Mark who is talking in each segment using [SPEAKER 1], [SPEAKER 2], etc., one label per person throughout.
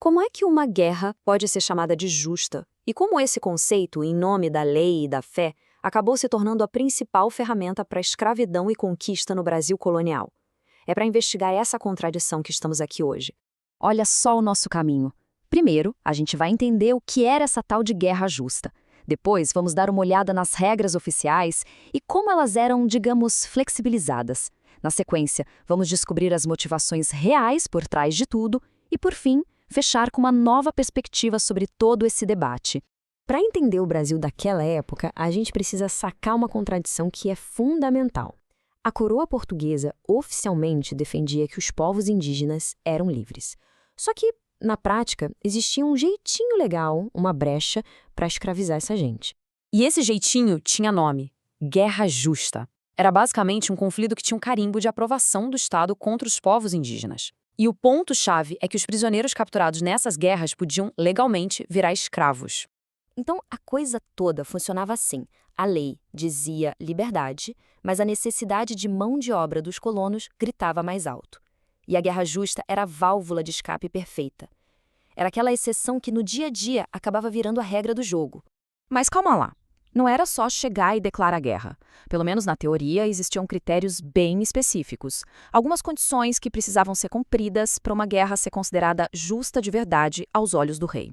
[SPEAKER 1] Como é que uma guerra pode ser chamada de justa? E como esse conceito, em nome da lei e da fé, acabou se tornando a principal ferramenta para a escravidão e conquista no Brasil colonial? É para investigar essa contradição que estamos aqui hoje.
[SPEAKER 2] Olha só o nosso caminho. Primeiro, a gente vai entender o que era essa tal de guerra justa. Depois, vamos dar uma olhada nas regras oficiais e como elas eram, digamos, flexibilizadas. Na sequência, vamos descobrir as motivações reais por trás de tudo e, por fim, fechar com uma nova perspectiva sobre todo esse debate.
[SPEAKER 1] Para entender o Brasil daquela época, a gente precisa sacar uma contradição que é fundamental. A coroa portuguesa oficialmente defendia que os povos indígenas eram livres. Só que, na prática, existia um jeitinho legal, uma brecha, para escravizar essa gente.
[SPEAKER 3] E esse jeitinho tinha nome: Guerra Justa. Era basicamente um conflito que tinha um carimbo de aprovação do Estado contra os povos indígenas. E o ponto-chave é que os prisioneiros capturados nessas guerras podiam, legalmente, virar escravos.
[SPEAKER 2] Então, a coisa toda funcionava assim. A lei dizia liberdade, mas a necessidade de mão de obra dos colonos gritava mais alto. E a guerra justa era a válvula de escape perfeita. Era aquela exceção que no dia a dia acabava virando a regra do jogo. Mas calma lá. Não era só chegar e declarar guerra. Pelo menos na teoria, existiam critérios bem específicos. Algumas condições que precisavam ser cumpridas para uma guerra ser considerada justa de verdade aos olhos do rei.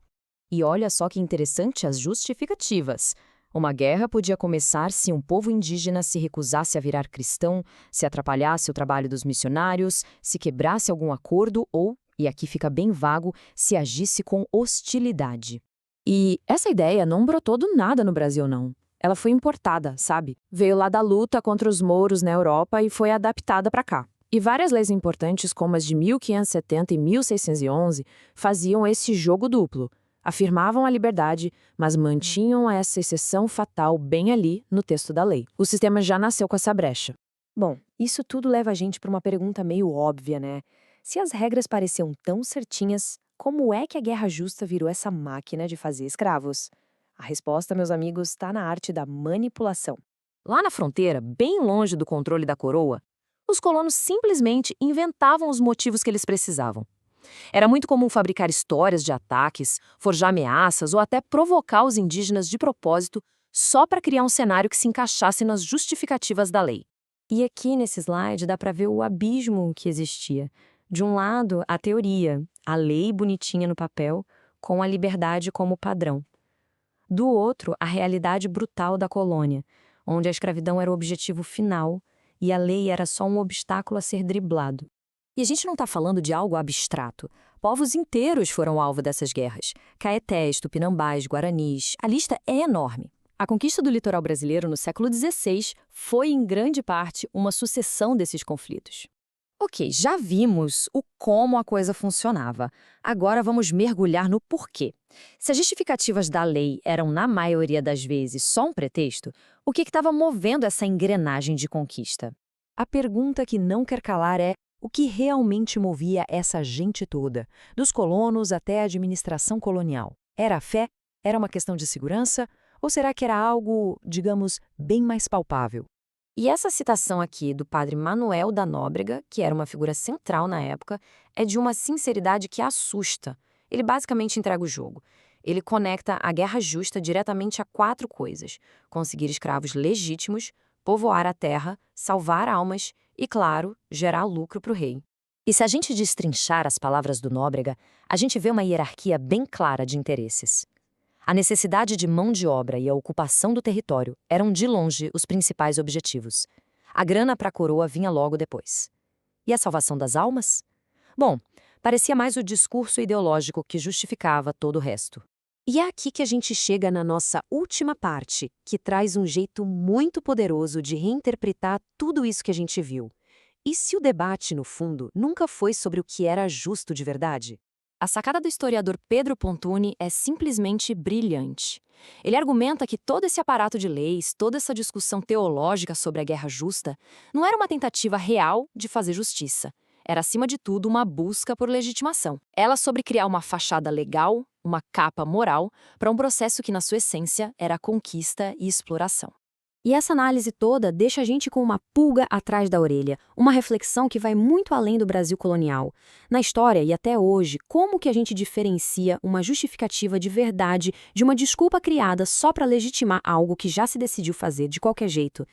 [SPEAKER 2] E olha só que interessante as justificativas. Uma guerra podia começar se um povo indígena se recusasse a virar cristão, se atrapalhasse o trabalho dos missionários, se quebrasse algum acordo ou, e aqui fica bem vago, se agisse com hostilidade. E essa ideia não brotou do nada no Brasil, não. Ela foi importada, sabe? Veio lá da luta contra os mouros na Europa e foi adaptada para cá. E várias leis importantes, como as de 1570 e 1611, faziam esse jogo duplo. Afirmavam a liberdade, mas mantinham essa exceção fatal bem ali no texto da lei. O sistema já nasceu com essa brecha.
[SPEAKER 1] Bom, isso tudo leva a gente para uma pergunta meio óbvia, né? Se as regras pareciam tão certinhas, como é que a guerra justa virou essa máquina de fazer escravos? A resposta, meus amigos, está na arte da manipulação.
[SPEAKER 2] Lá na fronteira, bem longe do controle da coroa, os colonos simplesmente inventavam os motivos que eles precisavam. Era muito comum fabricar histórias de ataques, forjar ameaças ou até provocar os indígenas de propósito só para criar um cenário que se encaixasse nas justificativas da lei.
[SPEAKER 1] E aqui nesse slide dá para ver o abismo que existia. De um lado, a teoria, a lei bonitinha no papel, com a liberdade como padrão. Do outro, a realidade brutal da colônia, onde a escravidão era o objetivo final e a lei era só um obstáculo a ser driblado. E a gente não está falando de algo abstrato. Povos inteiros foram alvo dessas guerras. Caetés, tupinambás, guaranis. A lista é enorme. A conquista do litoral brasileiro no século XVI foi, em grande parte, uma sucessão desses conflitos.
[SPEAKER 2] Ok, já vimos o como a coisa funcionava. Agora vamos mergulhar no porquê. Se as justificativas da lei eram, na maioria das vezes, só um pretexto, o que estava movendo essa engrenagem de conquista?
[SPEAKER 1] A pergunta que não quer calar é: o que realmente movia essa gente toda, dos colonos até a administração colonial? Era a fé? Era uma questão de segurança? Ou será que era algo, digamos, bem mais palpável?
[SPEAKER 2] E essa citação aqui do padre Manuel da Nóbrega, que era uma figura central na época, é de uma sinceridade que assusta. Ele basicamente entrega o jogo. Ele conecta a guerra justa diretamente a 4 coisas: conseguir escravos legítimos, povoar a terra, salvar almas e, claro, gerar lucro para o rei. E se a gente destrinchar as palavras do Nóbrega, a gente vê uma hierarquia bem clara de interesses. A necessidade de mão de obra e a ocupação do território eram, de longe, os principais objetivos. A grana para a coroa vinha logo depois. E a salvação das almas? Bom, parecia mais o discurso ideológico que justificava todo o resto.
[SPEAKER 1] E é aqui que a gente chega na nossa última parte, que traz um jeito muito poderoso de reinterpretar tudo isso que a gente viu. E se o debate, no fundo, nunca foi sobre o que era justo de verdade?
[SPEAKER 2] A sacada do historiador Pedro Pontuni é simplesmente brilhante. Ele argumenta que todo esse aparato de leis, toda essa discussão teológica sobre a guerra justa, não era uma tentativa real de fazer justiça. Era, acima de tudo, uma busca por legitimação. Ela sobre criar uma fachada legal, uma capa moral, para um processo que, na sua essência, era conquista e exploração. E essa análise toda deixa a gente com uma pulga atrás da orelha, uma reflexão que vai muito além do Brasil colonial. Na história e até hoje, como que a gente diferencia uma justificativa de verdade de uma desculpa criada só para legitimar algo que já se decidiu fazer de qualquer jeito?